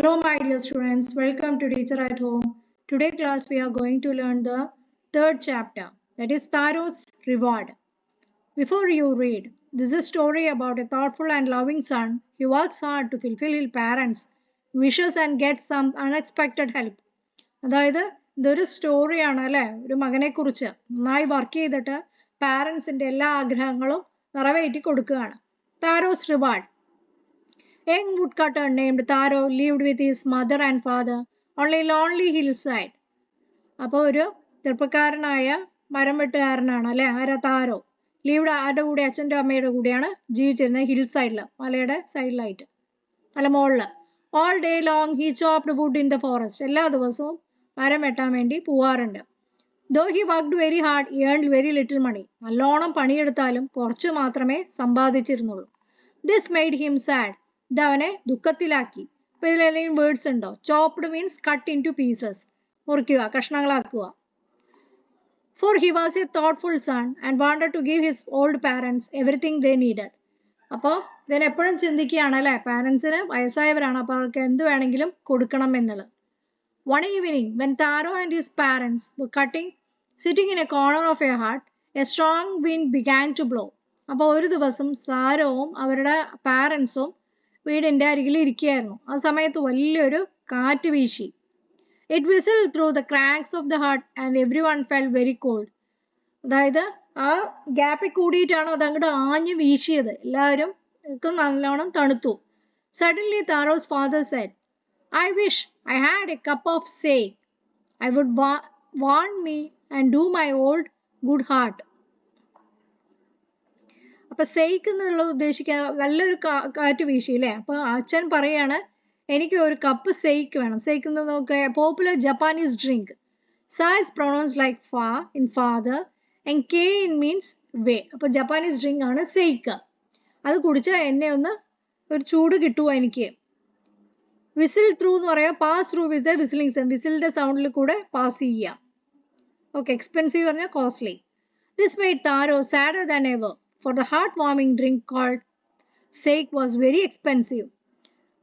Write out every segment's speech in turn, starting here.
Hello my dear students, welcome to Teacher at Home. Today class we are going to learn the third chapter, that is Taro's Reward. Before you read, this is a story about a thoughtful and loving son. He works hard to fulfill his parents' wishes and gets some unexpected help. അതായത് ഇതൊരു സ്റ്റോറിയാണ് അല്ലേ, ഒരു മകനെ കുറിച്ച് നന്നായി work ചെയ്തിട്ട് പാരൻസിന്റെ എല്ലാ ആഗ്രഹങ്ങളും നിറവേറ്റി കൊടുക്കുകയാണ്. താരോസ് reward. Young woodcutter named Taro lived with his mother and father on a lonely hillside. അപ്പോൾ ഒരു ചെറുപ്പക്കാരനായ മരം വെട്ടുകാരനാണ് അല്ലെ, ആരാ താരോ. ലീവ്ഡ് ആരുടെ കൂടെ, അച്ഛൻ്റെ അമ്മയുടെ കൂടെയാണ് ജീവിച്ചിരുന്നത്, ഹിൽ സൈഡിൽ, മലയുടെ സൈഡിലായിട്ട്, മല മുകളിൽ. All day long he chopped wood in the forest. എല്ലാ ദിവസവും മരം വെട്ടാൻ വേണ്ടി പോവാറുണ്ട്. Though he worked very hard, earned very little money. നല്ലോണം പണിയെടുത്താലും കുറച്ചു മാത്രമേ സമ്പാദിച്ചിരുന്നുള്ളൂ. This made him sad. ഇതവനെ ദുഃഖത്തിലാക്കി. ഇപ്പൊ ഇതിലെല്ലാം വേർഡ്സ് ഉണ്ടോ? Chopped means cut into pieces, മുറിക്കുക, കഷ്ണങ്ങളാക്കുക. For he was a thoughtful son and wanted to give his old parents everything they needed. അപ്പോൾ ഇതിനെപ്പോഴും ചിന്തിക്കുകയാണ് അല്ലേ, പാരൻസിന് വയസ്സായവരാണ്, അപ്പോൾ അവർക്ക് എന്ത് വേണമെങ്കിലും കൊടുക്കണം എന്നുള്ളത്. One evening when Taro and his parents were cutting, sitting in a corner of a hut, a strong wind began to blow. അപ്പോൾ ഒരു ദിവസം താരോവും അവരുടെ പാരൻസും വീടിൻ്റെ അരികിൽ ഇരിക്കുകയായിരുന്നു. ആ സമയത്ത് വലിയൊരു കാറ്റ് വീശി. It whistle through the cracks of the hut and everyone fell very cold. അതായത് ആ ഗ്യാപ്പിൽ കൂടിയിട്ടാണ് അത് അങ്ങോട്ട് ആഞ്ഞു വീശിയത്. എല്ലാവരും നല്ലോണം തണുത്തു. Suddenly Taro's father said, I wish I had a cup of sake. I would warm me and do my old good heart. അപ്പൊ സെയ്ക്ക് എന്നുള്ള ഉദ്ദേശിക്കാൻ നല്ലൊരു കാറ്റ് വീശിയില്ലേ. അപ്പൊ അച്ഛൻ പറയാണ്, എനിക്ക് ഒരു കപ്പ് സെയ്ക്ക് വേണം. സെയ്ക്ക് എന്ന് നോക്കുക, popular Japanese drink. Sa is pronounce like fa in father and ke in means way. അപ്പൊ ജപ്പാനീസ് ഡ്രിങ്ക് ആണ് സെയ്ക്ക്. അത് കുടിച്ചാൽ എന്നെ ഒന്ന് ഒരു ചൂട് കിട്ടുമോ എനിക്ക്. വിസിൽ ത്രൂ എന്ന് പറയാം, pass through with whistling sound. വിസിലിന്റെ സൗണ്ടിൽ കൂടെ പാസ് ചെയ്യാം. ഓക്കെ, എക്സ്പെൻസീവ് പറഞ്ഞാൽ costly. This made Taro sadder than ever. For the heart-warming drink called sake was very expensive.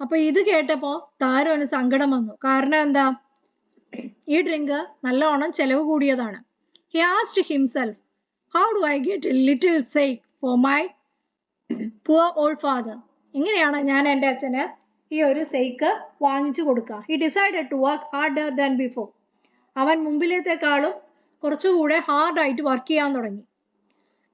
അപ്പോൾ ഇത് കേട്ടപ്പോൾ താരോന് സങ്കടം വന്നു. കാരണം എന്താ, ഈ ഡ്രിങ്ക് നല്ലോണം ചെലവ് കൂടിയതാണ്. He asked himself, how do I get a little sake for my poor old father? എങ്ങനെയാണ് ഞാൻ എൻ്റെ അച്ഛന് ഈ ഒരു സേക്ക് വാങ്ങിച്ചു കൊടുക്കുക? He decided to work harder than before. അവൻ മുമ്പിലത്തേക്കാളും കുറച്ചുകൂടെ ഹാർഡായിട്ട് വർക്ക് ചെയ്യാൻ തുടങ്ങി.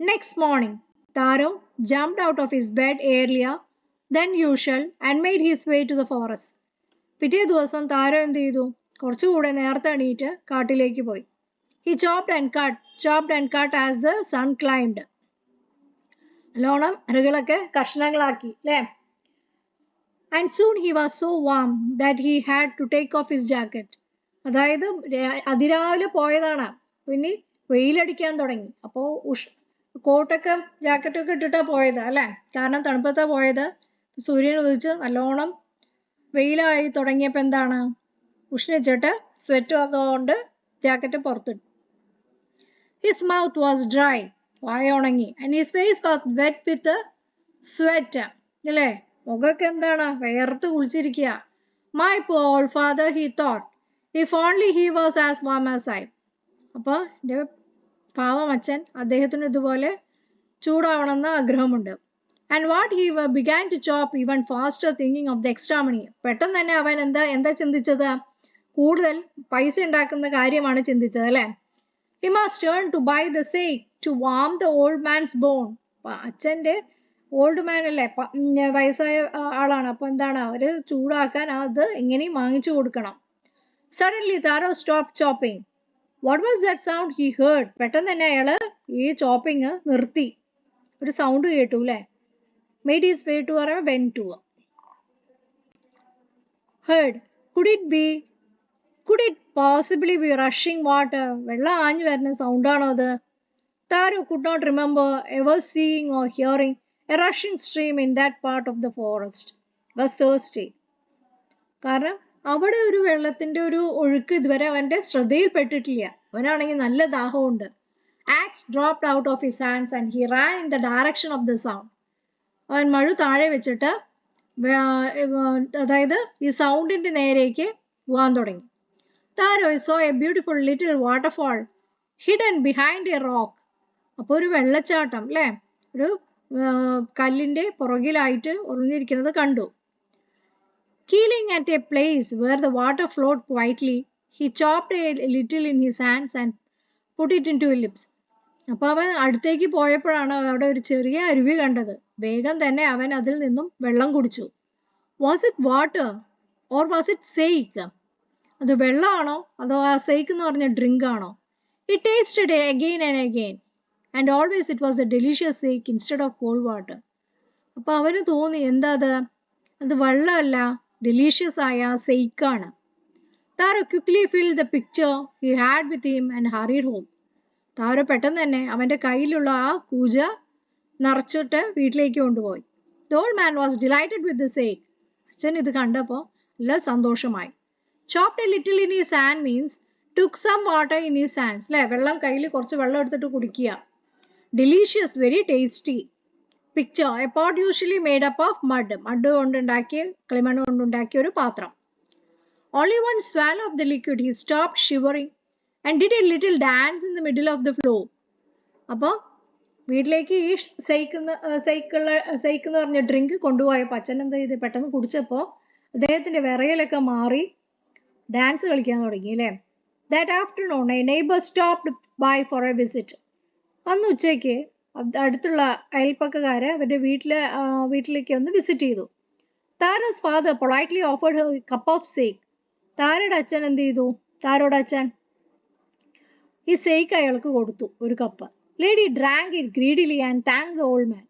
Next morning, Taro jumped out of his bed earlier than usual and made his way to the forest. പിറ്റേ ദിവസം താരോ എന്ത് ചെയ്തു? കുറച്ചുകൂടെ നേരത്തെ എണീറ്റ് കാട്ടിലേക്ക് പോയി. He chopped and cut as the sun climbed. നല്ലോണം ഇറകളൊക്കെ കഷ്ണങ്ങളാക്കി അല്ലേ. And soon he was so warm that he had to take off his jacket. അതായത് അതിരാവിലെ പോയതാണ്, പിന്നെ വെയിലടിക്കാൻ തുടങ്ങി. അപ്പോൾ കോട്ടൊക്കെ ജാക്കറ്റൊക്കെ ഇട്ടിട്ടാണ് പോയത് അല്ലേ, കാരണം തണുപ്പത്താണ് പോയത്. സൂര്യൻ ഉദിച്ച് നല്ലോണം വെയിലായി തുടങ്ങിയപ്പോൾ എന്താണ്, ഉഷ്ണിച്ചിട്ട് സ്വെറ്റ് വന്നതുകൊണ്ട് ജാക്കറ്റ് പുറത്തിട്ടു. ഹിസ് മൗത്ത് വാസ് ഡ്രൈ, വായ ഉണങ്ങി. And his face was wet with sweat അല്ലേ, മുഖമൊക്കെ എന്താണ് വേർത്ത് കുളിച്ചിരിക്കുക. My poor old father, he thought, if only he was as warm as I. അപ്പോൾ എൻ്റെ പാവം അച്ഛൻ, അദ്ദേഹത്തിന് ഇതുപോലെ ചൂടാവണമെന്ന് ആഗ്രഹമുണ്ട്. And what he began to chop even faster thinking of the extra money. പെട്ടെന്ന് തന്നെ അവൻ എന്താ ചിന്തിച്ചത്? കൂടുതൽ പൈസ ഉണ്ടാക്കുന്ന കാര്യമാണ് ചിന്തിച്ചത് അല്ലേ. He must turn to by the sake to warm the old man's bone. അച്ഛൻ്റെ ഓൾഡ് മാൻ അല്ലേ, വയസ്സായ ആളാണ്. അപ്പോൾ എന്താണ്, അവര് ചൂടാക്കാൻ അത് എങ്ങനെയും വാങ്ങിച്ചു കൊടുക്കണം. Suddenly Taro stop chopping. What was that sound he heard? പെട്ടെന്ന് തന്നെ അയാള് ഈ ചോപ്പിങ് നിർത്തി. ഒരു സൗണ്ട് കേട്ടു അല്ലേ. മെയ്ഡ് ഹിസ് വേ ടു പറയാം went to. Heard. Could it possibly be rushing water? വെള്ളം ആഞ്ഞു വരുന്ന സൗണ്ടാണോ അത്? Taro could not remember ever seeing or hearing a rushing stream in that part of the forest. Was thirsty. കാരണം അവിടെ ഒരു വെള്ളത്തിന്റെ ഒരു ഒഴുക്ക് ഇതുവരെ അവന്റെ ശ്രദ്ധയിൽപ്പെട്ടിട്ടില്ല. അവനാണെങ്കിൽ നല്ല ദാഹമുണ്ട്. Axe dropped out of his hands and he ran in the direction of the sound. അവൻ മഴു താഴെ വെച്ചിട്ട് അതായത് ഈ സൗണ്ടിന്റെ നേരേക്ക് പോകാൻ തുടങ്ങി. Taro saw a beautiful little waterfall hidden behind a rock. അപ്പോൾ ഒരു വെള്ളച്ചാട്ടം അല്ലേ, ഒരു കല്ലിന്റെ പുറകിലായിട്ട് ഒളിഞ്ഞിരിക്കുന്നത് കണ്ടു. Kneeling at a place where the water flowed quietly, he chopped a little in his hands and put it into his lips. അപ്പോൾ അവൻ അടുത്തേക്ക് പോയപ്പോഴാണ് അവിടെ ഒരു ചെറിയ അരുവി കണ്ടത്. വേഗം തന്നെ അവൻ അതിൽ നിന്നും വെള്ളം കുടിച്ചു. Was it water or was it sake? അത് വെള്ളമാണോ അതോ ആ സെയ്ക്ക് എന്ന് പറഞ്ഞ ഡ്രിങ്ക് ആണോ? He tasted it again and again, and always it was a delicious shake instead of cold water. അപ്പോൾ അവന് തോന്നി എന്താ അത് വെള്ളമല്ല, ഡെലീഷ്യസ് ആയ സെയ്ക്കാണ്. Taro quickly filled the pitcher he had with him and hurried home. താരോ പെട്ടെന്ന് തന്നെ അവൻ്റെ കയ്യിലുള്ള ആ കൂജ നിറച്ചിട്ട് വീട്ടിലേക്ക് കൊണ്ടുപോയി. The old man was delighted with the shake. അച്ഛൻ ഇത് കണ്ടപ്പോൾ നല്ല സന്തോഷമായി. Chopped a little in his hand means took some water in his hands. അല്ലേ, വെള്ളം കയ്യിൽ കുറച്ച് വെള്ളം എടുത്തിട്ട് കുടിക്കുക. Delicious, very tasty. Picture, a pot usually made up of mud. Mud കൊണ്ടുണ്ടാക്കിയ കളിമണ്ണ് കൊണ്ടുണ്ടാക്കിയ ഒരു പാത്രം. Only one swallow of the liquid, he stopped shivering and did a little dance in the middle of the floor. അപ്പോൾ വീട്ടിലേക്ക് ഈ psyche എന്ന് പറഞ്ഞ ഡ്രിങ്ക് കൊണ്ടുപോയപ്പോൾ അച്ഛൻ എന്താ ചെയ്ത് പെട്ടെന്ന് കുടിച്ചപ്പോൾ അദ്ദേഹത്തിൻ്റെ വിറയലൊക്കെ മാറി ഡാൻസ് കളിക്കാൻ തുടങ്ങി അല്ലേ. That afternoon, a neighbor stopped by for a visit. അന്ന് ഉച്ചയ്ക്ക് അടുത്തുള്ള അയൽപ്പക്കക്കാര് അവരുടെ വീട്ടിലേക്ക് ഒന്ന് വിസിറ്റ് ചെയ്തു. Taro's father politely offered her a cup of shake. താരയുടെ അച്ഛൻ എന്ത് ചെയ്തു? താരോയുടെ അച്ഛൻ ഈ ഷേക്ക് അയാൾക്ക് കൊടുത്തു, ഒരു cup. Lady drank it greedily and thanked the old man.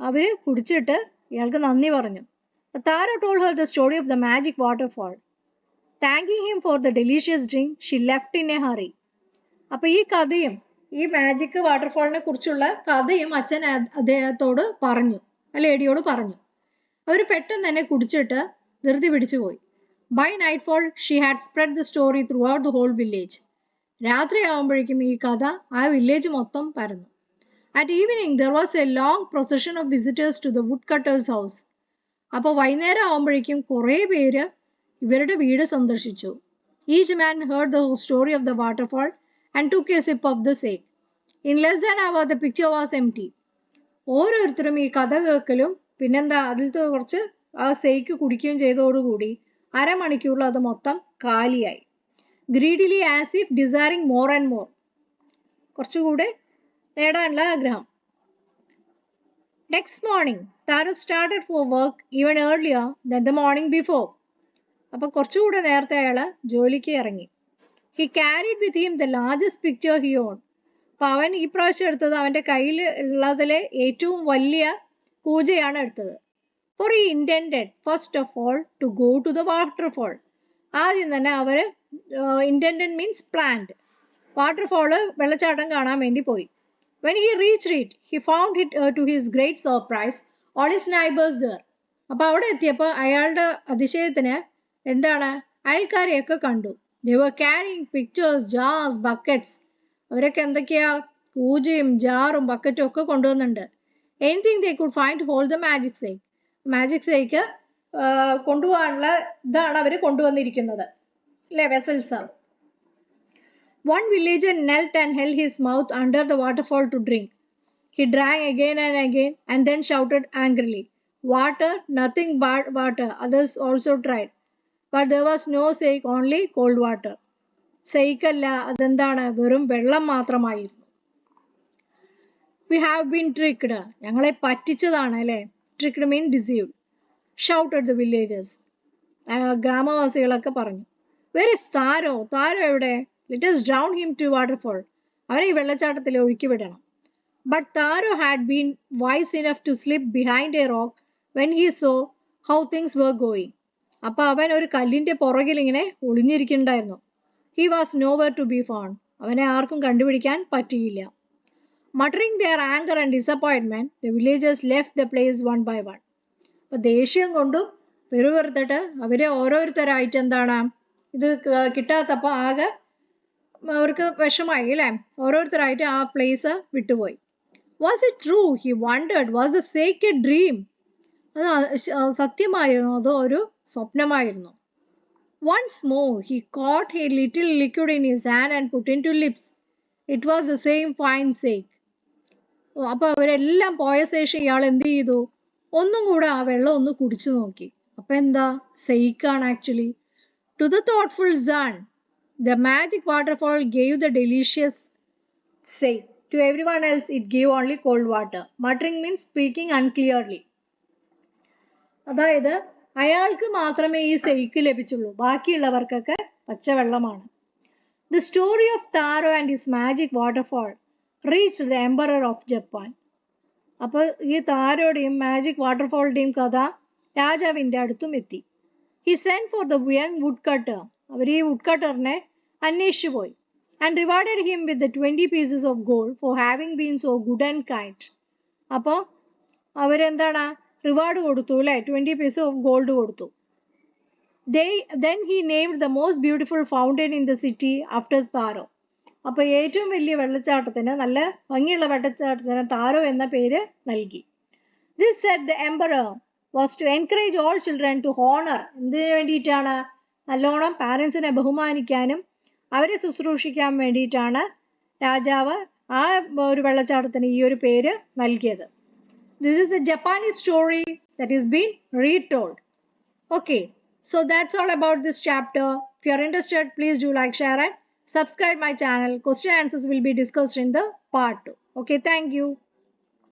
അവര് കുടിച്ചിട്ട് ഇയാൾക്ക് നന്ദി പറഞ്ഞു. Taro told her the story of the magic waterfall. Thanking him for the delicious drink, she left in a hurry. അപ്പോൾ ഈ കഥയും ഈ മാജിക് വാട്ടർഫാളിനെ കുറിച്ചുള്ള കഥയും അച്ഛൻ അദ്ദേഹത്തോട് പറഞ്ഞു, ആ ലേഡിയോട് പറഞ്ഞു. അവർ പെട്ടെന്ന് തന്നെ കുടിച്ചിട്ട് ധൃതി പിടിച്ചു പോയി. By nightfall, she had spread the story throughout the whole village. രാത്രിയാവുമ്പോഴേക്കും ഈ കഥ ആ വില്ലേജ് മൊത്തം പരന്നു. At evening, there was a long procession of visitors to the woodcutter's house. അപ്പോൾ വൈകുന്നേരം ആവുമ്പോഴേക്കും കുറേ പേര് ഇവരുടെ വീട് സന്ദർശിച്ചു. Each man heard the story of the waterfall and took a sip of the shake. In less than an hour, the picture was empty. ഓരോരുത്തരും ഈ കഥ കേൾക്കലും പിന്നെന്താ അതിലത്തെ കുറച്ച് ആ ഷേക്ക് കുടിക്കുകയും ചെയ്തതോടുകൂടി അരമണിക്കൂറിൽ അത് മൊത്തം കാലിയായി. Greedily as if desiring more and more. കുറച്ചുകൂടെ നേടാനുള്ള ആഗ്രഹം. Next morning, Taro started for work even earlier than the morning before. അപ്പോൾ കുറച്ചുകൂടെ നേരത്തെ അയാൾ ജോലിക്ക് ഇറങ്ങി. He carried with him the largest picture he owned. അപ്പോൾ അവൻ ഈ പ്രാവശ്യം എടുത്തത് അവൻ്റെ കയ്യിൽ ഉള്ളതിലെ ഏറ്റവും വലിയ കൂജയാണ് എടുത്തത്. For he intended first of all to go to the waterfall. ആദ്യം തന്നെ അവർ intended means planned. വാട്ടർഫോള് വെള്ളച്ചാട്ടം കാണാൻ വേണ്ടി പോയി. When he reached it, he found it to his great surprise all his neighbors there. അപ്പോൾ അവിടെ എത്തിയപ്പോൾ അയാളുടെ അതിശയത്തിന് എന്താണ്, അയൽക്കാരെയൊക്കെ കണ്ടു. They were carrying pictures, jars, buckets. അവരൊക്കെ എന്തൊക്കെയാ കൂജയും ജാറും ബക്കറ്റും ഒക്കെ കൊണ്ടുവന്നുണ്ട്. Anything they could find to hold the magic shake. Magic shake കൊണ്ടുപോകാനുള്ള ഇതാണ് അവർ കൊണ്ടുവന്നിരിക്കുന്നത് അല്ലേ, vessels. One villager knelt and held his mouth under the waterfall to drink. He drank again and again and then shouted angrily, "Water, nothing but water." Others also tried. But there was no shake, only cold water. ഷേക്കല്ല, അതെന്താണ്, വെറും വെള്ളം മാത്രമായിരുന്നു. We have been tricked. ഞങ്ങളെ പറ്റിച്ചതാണ് അല്ലേ. Tricked means deceived. Shouted the villagers. ഗ്രാമവാസികളൊക്കെ പറഞ്ഞു. Where is Taro? Taro എവിടെ? Let us drown him to waterfall. അവരെ ഈ വെള്ളച്ചാട്ടത്തിൽ ഒഴുക്കി വിടണം. But Taro had been wise enough to slip behind a rock when he saw how things were going. അപ്പോൾ അവൻ ഒരു കല്ലിൻ്റെ പുറകിൽ ഇങ്ങനെ ഒളിഞ്ഞിരിക്കുന്നുണ്ടായിരുന്നു. He was nowhere to be found. അവനെ ആർക്കും കണ്ടുപിടിക്കാൻ പറ്റിയില്ല. Muttering their anger and disappointment, the villagers left the place one by one. അപ്പോൾ ദേഷ്യം കൊണ്ടും പെരുവെറുത്തിട്ട് അവരെ ഓരോരുത്തരായിട്ട് എന്താണ് ഇത് കിട്ടാത്തപ്പോൾ ആകെ അവർക്ക് വിഷമായി അല്ലേ. ഓരോരുത്തരായിട്ട് ആ പ്ലേസ് വിട്ടുപോയി. Was it true? He wondered. Was the shake a dream? അത് സത്യമായിരുന്നോ അതോ ഒരു സ്വപ്നമായിരുന്നോ? Once more, he caught a little liquid in his hand and put into lips. It was the same fine sake. അപ്പൊ അവരെല്ലാം പോയ ശേഷം ഇയാൾ എന്ത് ചെയ്തു? ഒന്നും കൂടെ ആ വെള്ളം ഒന്ന് കുടിച്ചു നോക്കി. അപ്പൊ എന്താ? സെയ്ക്കാണ് actually. To the thoughtful Zan, the magic waterfall gave the delicious sake. To everyone else, it gave only cold water. Muttering means speaking unclearly. അതായത് അയാൾക്ക് മാത്രമേ ഈ സെയ്ക്ക് ലഭിച്ചുള്ളൂ, ബാക്കിയുള്ളവർക്കൊക്കെ പച്ചവെള്ളമാണ്. The story of Taro and his magic waterfall reached the emperor of Japan. അപ്പോൾ ഈ താരോടെയും magic വാട്ടർഫോളിന്റെയും കഥ രാജാവിന്റെ അടുത്തും എത്തി. He sent for the young woodcutter. അവർ ഈ വുഡ്കട്ടറിനെ അന്വേഷിച്ചു പോയി. And rewarded him with the 20 pieces of gold for having been so good and kind. അപ്പോൾ അവരെന്താണ് റിവാർഡ് കൊടുത്തു അല്ലേ? 20 pieces of gold കൊടുത്തു. Then he named the most beautiful fountain in the city after Taro. അപ്പോൾ ഏറ്റവും വലിയ വെള്ളച്ചാട്ടത്തിന്, നല്ല ഭംഗിയുള്ള വെള്ളച്ചാട്ടത്തിന് താരോ എന്ന പേര് നൽകി. This said the emperor was to encourage all children to honor. എന്തിനു വേണ്ടിയിട്ടാണ്? നല്ലോണം പാരൻസിനെ ബഹുമാനിക്കാനും അവരെ ശുശ്രൂഷിക്കാൻ വേണ്ടിയിട്ടാണ് രാജാവ് ആ ഒരു വെള്ളച്ചാട്ടത്തിന് ഈ ഒരു പേര് നൽകിയത്. This is a Japanese story that is being retold. Okay, so that's all about this chapter. If you are interested, please do like, share and subscribe my channel. Question answers will be discussed in the part 2. Okay, thank you.